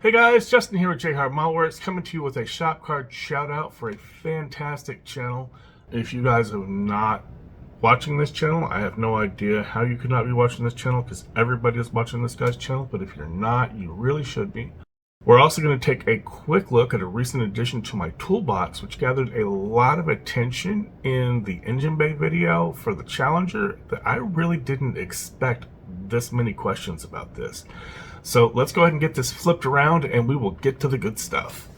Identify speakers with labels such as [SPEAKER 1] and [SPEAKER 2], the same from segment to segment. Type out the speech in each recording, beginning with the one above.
[SPEAKER 1] Hey guys, Justin here with JHart Modelworks, coming to you with a shop card shout out for a fantastic channel. If you guys are not watching this channel, I have no idea how you could not be watching this channel because everybody is watching this guy's channel, but if you're not, you really should be. We're also going to take a quick look at a recent addition to my toolbox, which gathered a lot of attention in the engine bay video for the Challenger that I really didn't expect this many questions about this. So let's go ahead and get this flipped around and we will get to the good stuff.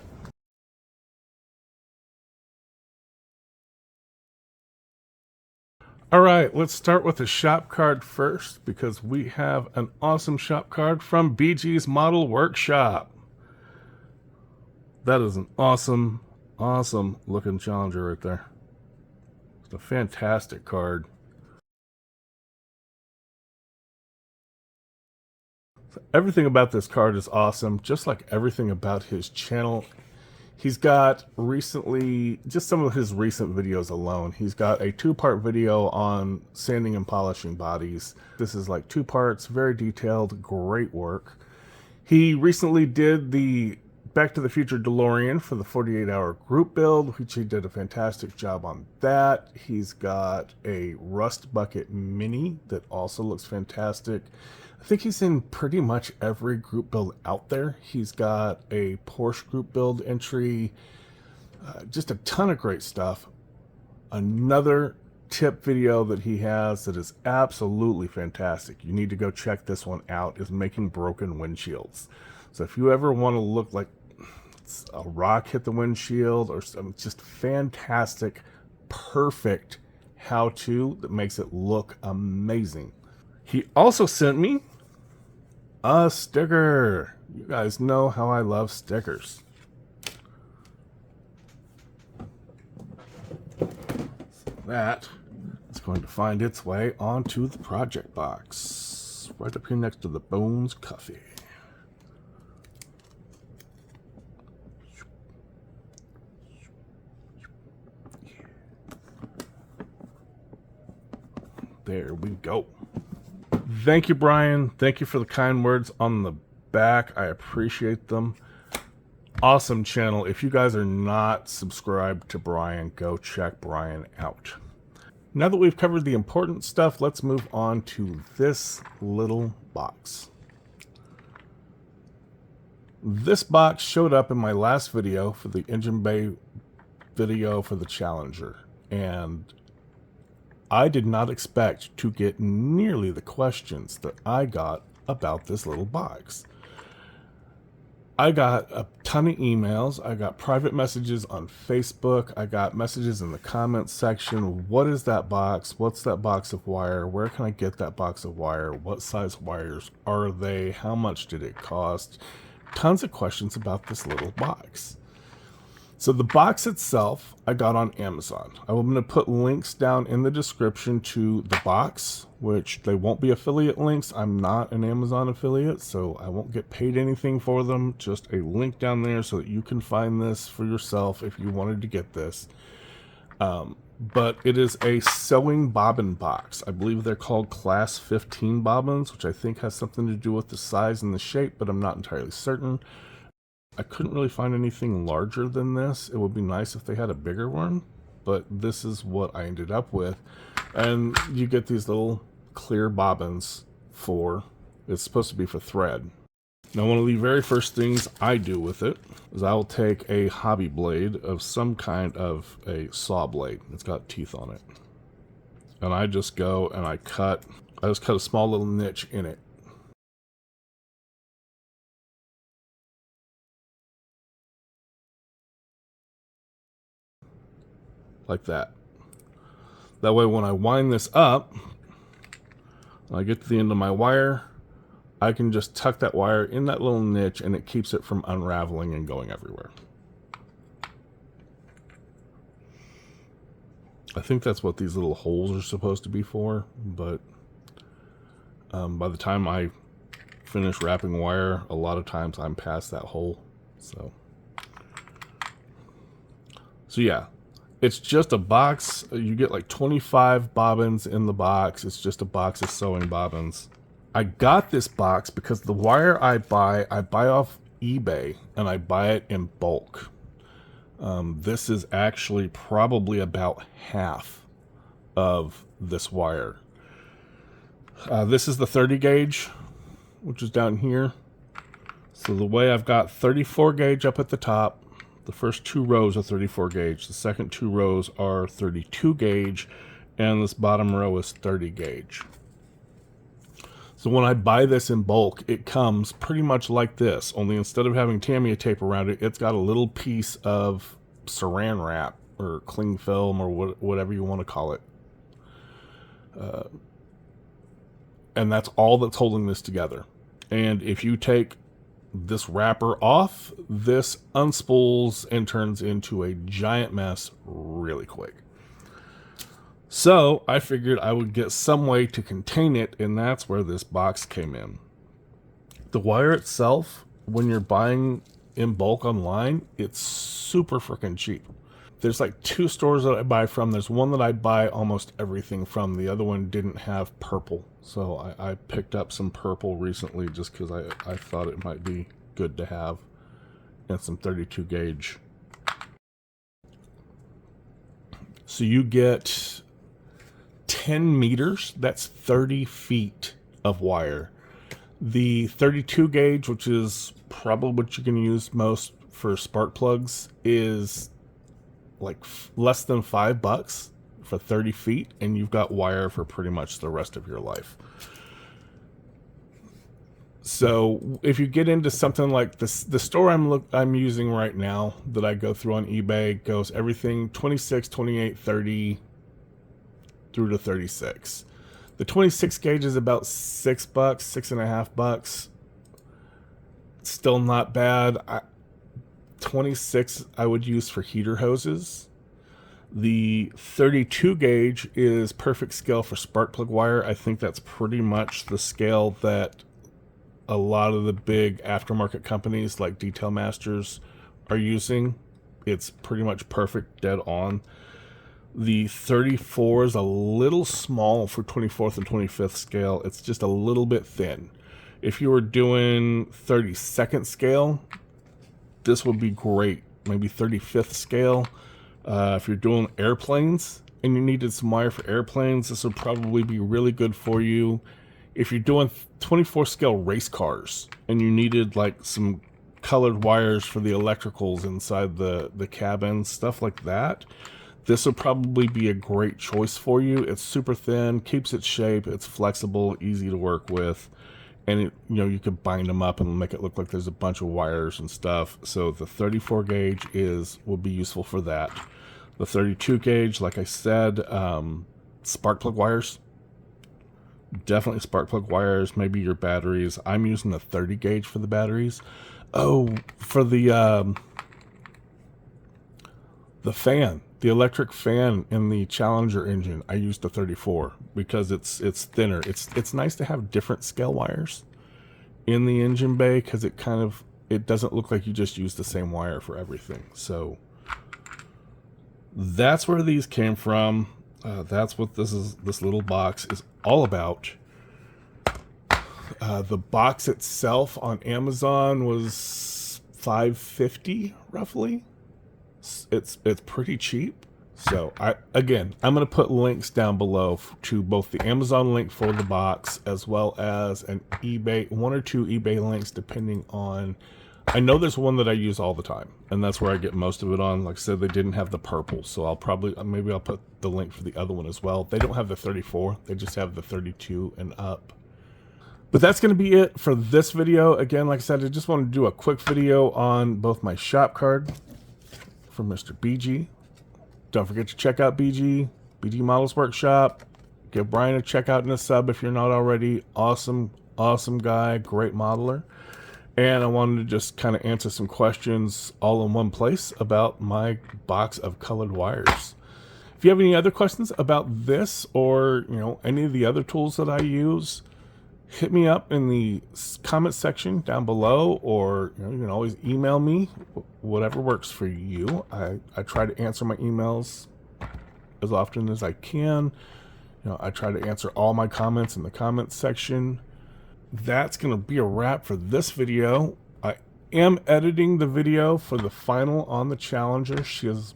[SPEAKER 1] All right, let's start with the shop card first because we have an awesome shop card from BG's Model Workshop. That is an awesome looking Challenger right there. It's a fantastic card. So everything about this card is awesome, just like everything about his channel. He's got recently, just some of his recent videos alone, he's got a 2-part video on sanding and polishing bodies. This is like 2 parts, very detailed, great work. He recently did the Back to the Future DeLorean for the 48-hour group build, which he did a fantastic job on that. He's got a Rust Bucket Mini that also looks fantastic. I think he's in pretty much every group build out there. He's got a Porsche group build entry, just a ton of great stuff. Another tip video that he has that is absolutely fantastic, you need to go check this one out, is making broken windshields. So if you ever want to look like a rock hit the windshield or some just fantastic, perfect how-to that makes it look amazing. He also sent me a sticker. You guys know how I love stickers. So that is going to find its way onto the project box. Right up here next to the Bones Coffee. There we go. Thank you, Bryan. Thank you for the kind words on the back. I appreciate them. Awesome channel. If you guys are not subscribed to Bryan, go check Bryan out. Now that we've covered the important stuff, let's move on to this little box. This box showed up in my last video for the engine bay video for the Challenger, and I did not expect to get nearly the questions that I got about this little box. I got a ton of emails. I got private messages on Facebook. I got messages in the comments section. What is that box? What's that box of wire? Where can I get that box of wire? What size wires are they? How much did it cost? Tons of questions about this little box. So the box itself, I got on Amazon. I'm going to put links down in the description to the box, which they won't be affiliate links. I'm not an Amazon affiliate, so I won't get paid anything for them. Just a link down there so that you can find this for yourself if you wanted to get this. But it is a sewing bobbin box. I believe they're called Class 15 bobbins, which I think has something to do with the size and the shape, but I'm not entirely certain. I couldn't really find anything larger than this. It would be nice if they had a bigger one, but this is what I ended up with. And you get these little clear bobbins for, it's supposed to be for thread. Now, one of the very first things I do with it is I will take a hobby blade of some kind of a saw blade. It's got teeth on it. And I just go and I just cut a small little niche in it. Like that. That way when I wind this up, when I get to the end of my wire, I can just tuck that wire in that little niche and it keeps it from unraveling and going everywhere. I think that's what these little holes are supposed to be for, but by the time I finish wrapping wire, a lot of times I'm past that hole. So yeah. It's just a box. You get like 25 bobbins in the box. It's just a box of sewing bobbins. I got this box because the wire I buy off eBay and I buy it in bulk. This is actually probably about half of this wire. This is the 30 gauge, which is down here. So the way I've got 34 gauge up at the top, the first 2 rows are 34 gauge, the second 2 rows are 32 gauge, and this bottom row is 30 gauge. So when I buy this in bulk, it comes pretty much like this, only instead of having Tamiya tape around it, it's got a little piece of saran wrap or cling film or whatever you want to call it. And that's all that's holding this together. And if you take this wrapper off, this unspools and turns into a giant mess really quick. So I figured I would get some way to contain it, and that's where this box came in. The wire itself, when you're buying in bulk online, it's super freaking cheap. There's like 2 stores that I buy from. There's one that I buy almost everything from. The other one didn't have purple. So I picked up some purple recently just because I thought it might be good to have. And some 32 gauge. So you get 10 meters. That's 30 feet of wire. The 32 gauge, which is probably what you can use most for spark plugs, is like less than $5 for 30 feet, and you've got wire for pretty much the rest of your life. So if you get into something like this, the store I'm using right now that I go through on eBay goes everything 26, 28, 30 through to 36. The 26 gauge is about $6, $6.50. Still not bad. 26 I would use for heater hoses. The 32 gauge is perfect scale for spark plug wire. I think that's pretty much the scale that a lot of the big aftermarket companies like Detail Masters are using. It's pretty much perfect, dead on. The 34 is a little small for 24th and 25th scale. It's just a little bit thin. If you were doing 32nd scale, this would be great. Maybe 35th scale. If you're doing airplanes and you needed some wire for airplanes, this would probably be really good for you. If you're doing 24 scale race cars and you needed like some colored wires for the electricals inside the cabin, stuff like that, this would probably be a great choice for you. It's super thin, keeps its shape, it's flexible, easy to work with. And it, you could bind them up and make it look like there's a bunch of wires and stuff. So the 34 gauge will be useful for that. The 32 gauge, like I said, spark plug wires. Definitely spark plug wires, maybe your batteries. I'm using the 30 gauge for the batteries. Oh, for the fan, the electric fan in the Challenger engine, I used the 34 because it's thinner. It's nice to have different scale wires in the engine bay because it doesn't look like you just use the same wire for everything. So that's where these came from. That's what this little box is all about. The box itself on Amazon was $5.50 roughly. It's pretty cheap. So I'm going to put links down below to both the Amazon link for the box as well as an eBay, 1 or 2 eBay links depending on. I know there's one that I use all the time, and that's where I get most of it on. Like I said, they didn't have the purple, so maybe I'll put the link for the other one as well. They don't have the 34, they just have the 32 and up. But that's going to be it for this video. Again, like I said, I just wanted to do a quick video on both my shop card from Mr. BG. Don't forget to check out BG Models Workshop. Give Bryan a check out and a sub if you're not already. Awesome guy, great modeler. And I wanted to just kind of answer some questions all in one place about my box of colored wires. If you have any other questions about this or any of the other tools that I use, hit me up in the comment section down below, or you can always email me, whatever works for you. I try to answer my emails as often as I can. I try to answer all my comments in the comments section. That's going to be a wrap for this video. am editing the video for the final on the Challenger. She is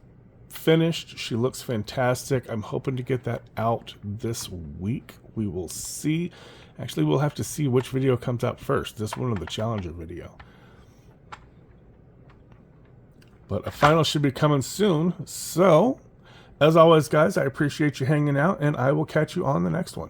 [SPEAKER 1] finished. She looks fantastic. I'm hoping to get that out this week. We will see. Actually, we'll have to see which video comes out first, this one or the Challenger video. But a final should be coming soon. So, as always, guys, I appreciate you hanging out, and I will catch you on the next one.